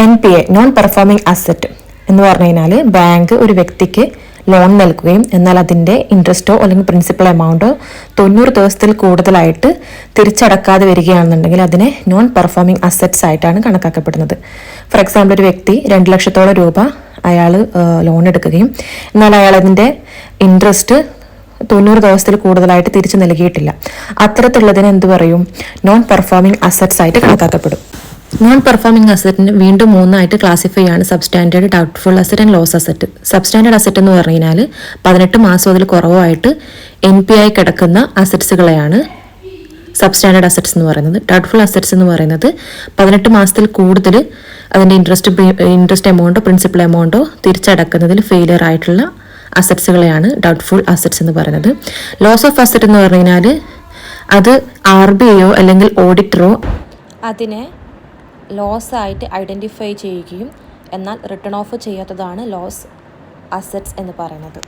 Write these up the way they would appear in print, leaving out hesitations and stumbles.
NPA non performing asset എന്ന് പറഞ്ഞു കഴിഞ്ഞാൽ ബാങ്ക് ഒരു വ്യക്തിക്ക് ലോൺ നൽകുകയും എന്നാൽ അതിൻ്റെ ഇൻട്രസ്റ്റോ അല്ലെങ്കിൽ പ്രിൻസിപ്പൽ എമൗണ്ടോ 90 ദിവസത്തിൽ കൂടുതലായിട്ട് തിരിച്ചടക്കാതെ വരികയാണെന്നുണ്ടെങ്കിൽ അതിനെ നോൺ പെർഫോമിംഗ് അസറ്റ്സ് ആയിട്ടാണ് കണക്കാക്കപ്പെടുന്നത്. ഫോർ എക്സാമ്പിൾ, ഒരു വ്യക്തി 2 ലക്ഷത്തോളം രൂപ അയാൾ ലോൺ എടുക്കുകയും എന്നാൽ അയാൾ അതിൻ്റെ ഇൻട്രസ്റ്റ് 90 ദിവസത്തിൽ കൂടുതലായിട്ട് തിരിച്ചു നൽകിയിട്ടില്ല. അത്തരത്തിലുള്ളതിന് എന്ത് പറയും? നോൺ പെർഫോമിംഗ് അസറ്റ്സ് ആയിട്ട് കണക്കാക്കപ്പെടും. നോൺ പെർഫോമിംഗ് അസറ്റിന് വീണ്ടും 3 ആയിട്ട് ക്ലാസിഫൈ ആണ്: substandard, doubtful asset and loss asset. Substandard asset എന്ന് പറഞ്ഞു കഴിഞ്ഞാൽ 18 മാസം അതിൽ കുറവായിട്ട് NPA കിടക്കുന്ന അസറ്റ്സുകളെയാണ് സബ്സ്റ്റാൻഡേർഡ് അസറ്റ്സ് എന്ന് പറയുന്നത്. ഡൗട്ട്ഫുൾ അസറ്റ്സ് എന്ന് പറയുന്നത് 18 മാസത്തിൽ കൂടുതൽ അതിൻ്റെ ഇൻട്രസ്റ്റ് എമൗണ്ടോ പ്രിൻസിപ്പൽ എമൗണ്ടോ തിരിച്ചടക്കുന്നതിൽ ഫെയിലിയർ ആയിട്ടുള്ള അസറ്റ്സുകളെയാണ് ഡൗട്ട്ഫുൾ അസറ്റ്സ് എന്ന് പറയുന്നത്. ലോസ് ഓഫ് അസറ്റ് എന്ന് പറഞ്ഞു കഴിഞ്ഞാൽ അത് RBIയോ അല്ലെങ്കിൽ ഓഡിറ്ററോ അതിനെ ലോസ് ആയിട്ട് ഐഡൻറ്റിഫൈ ചെയ്യുകയും എന്നാൽ റിട്ടേൺ ഓഫ് ചെയ്യാത്തതാണ് ലോസ് അസറ്റ്സ് എന്ന് പറയുന്നത്.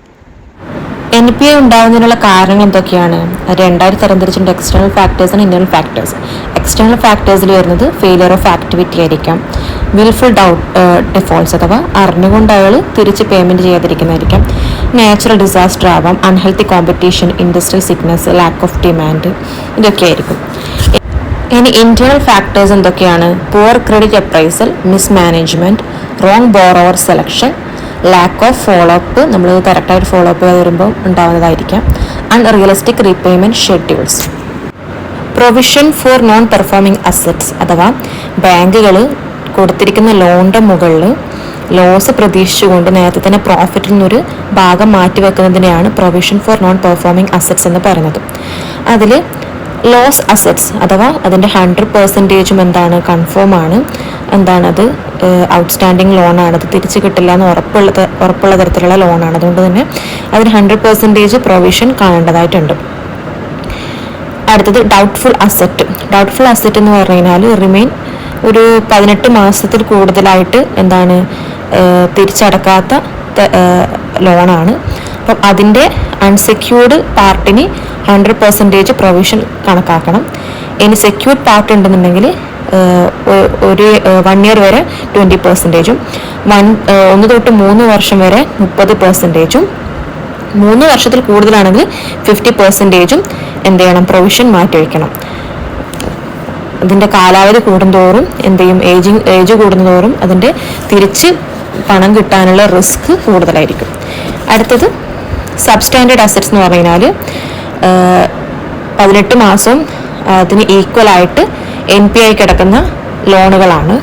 NPA ഉണ്ടാകുന്നതിനുള്ള കാരണങ്ങൾ എന്തൊക്കെയാണ്? 2 തരംതിരിച്ചിട്ടുണ്ട്: external factors and internal factors. External ഫാക്ടേഴ്സിൽ വരുന്നത് ഫെയിലിയർ ഓഫ് ആക്ടിവിറ്റി ആയിരിക്കാം, വിൽഫുൾ ഡിഫോൾട്ട്സ് അഥവാ അറിഞ്ഞുകൊണ്ട് അയാൾ തിരിച്ച് പേയ്മെൻറ്റ് ചെയ്യാതിരിക്കുന്നതായിരിക്കാം, നാച്ചുറൽ ഡിസാസ്റ്റർ ആവാം, unhealthy competition, industrial sickness, lack of demand, ഇതൊക്കെ ആയിരിക്കും. ഇനി ഇന്റേണൽ ഫാക്ടേഴ്സ് എന്തൊക്കെയാണ്? Poor credit appraisal, mismanagement, wrong borrower selection, lack of follow up, നമ്മൾ കറക്റ്റായിട്ട് ഫോളോ അപ്പ് വരുമ്പോൾ ഉണ്ടാകുന്നതായിരിക്കാം, unrealistic repayment schedules. Provision for non performing assets അഥവാ ബാങ്കുകൾ കൊടുത്തിരിക്കുന്ന ലോണിൻ്റെ മുകളിൽ ലോസ് പ്രതീക്ഷിച്ചുകൊണ്ട് നേരത്തെ തന്നെ പ്രോഫിറ്റിൽ നിന്നൊരു ഭാഗം മാറ്റിവെക്കുന്നതിനെയാണ് provision for non performing assets എന്ന് പറയുന്നത്. അതിൽ ലോസ് അസറ്റ്സ് അഥവാ അതിൻ്റെ 100% എന്താണ്? കൺഫേം ആണ്. എന്താണത്? ഔട്ട്സ്റ്റാൻഡിങ് ലോണാണ്, അത് തിരിച്ചു കിട്ടില്ല എന്ന് ഉറപ്പുള്ള തരത്തിലുള്ള ലോണാണ്. അതുകൊണ്ട് തന്നെ അതിന് 100% പ്രൊവിഷൻ കാണേണ്ടതായിട്ടുണ്ട്. അടുത്തത് ഡൗട്ട്ഫുൾ അസറ്റ്. ഡൗട്ട്ഫുൾ അസറ്റ് എന്ന് പറഞ്ഞു കഴിഞ്ഞാൽ റിമെയിൻ ഒരു 18 മാസത്തിൽ കൂടുതലായിട്ട് എന്താണ് തിരിച്ചടക്കാത്ത ലോണാണ്. അപ്പം അതിൻ്റെ അൺസെക്യൂർഡ് പാർട്ടിന് 100% പ്രൊവിഷൻ കണക്കാക്കണം. ഇനി സെക്യൂർഡ് പാർട്ട് ഉണ്ടെന്നുണ്ടെങ്കിൽ ഒരു 1 ഇയർ വരെ 20%, 1 തൊട്ട് 3 വർഷം വരെ 30%, 3 വർഷത്തിൽ കൂടുതലാണെങ്കിൽ 50% എന്ത് ചെയ്യണം? പ്രൊവിഷൻ മാറ്റിവെക്കണം. അതിൻ്റെ കാലാവധി കൂടുന്തോറും എന്ത് ചെയ്യും? ഏജ് കൂടുന്നതോറും അതിൻ്റെ തിരിച്ച് പണം കിട്ടാനുള്ള റിസ്ക് കൂടുതലായിരിക്കും. അടുത്തത് സബ്സ്റ്റാൻഡേർഡ് അസറ്റ്സ് എന്ന് പറഞ്ഞു കഴിഞ്ഞാൽ 18 മാസം അതിന് ഈക്വലായിട്ട് NPA കിടക്കുന്ന ലോണുകളാണ്.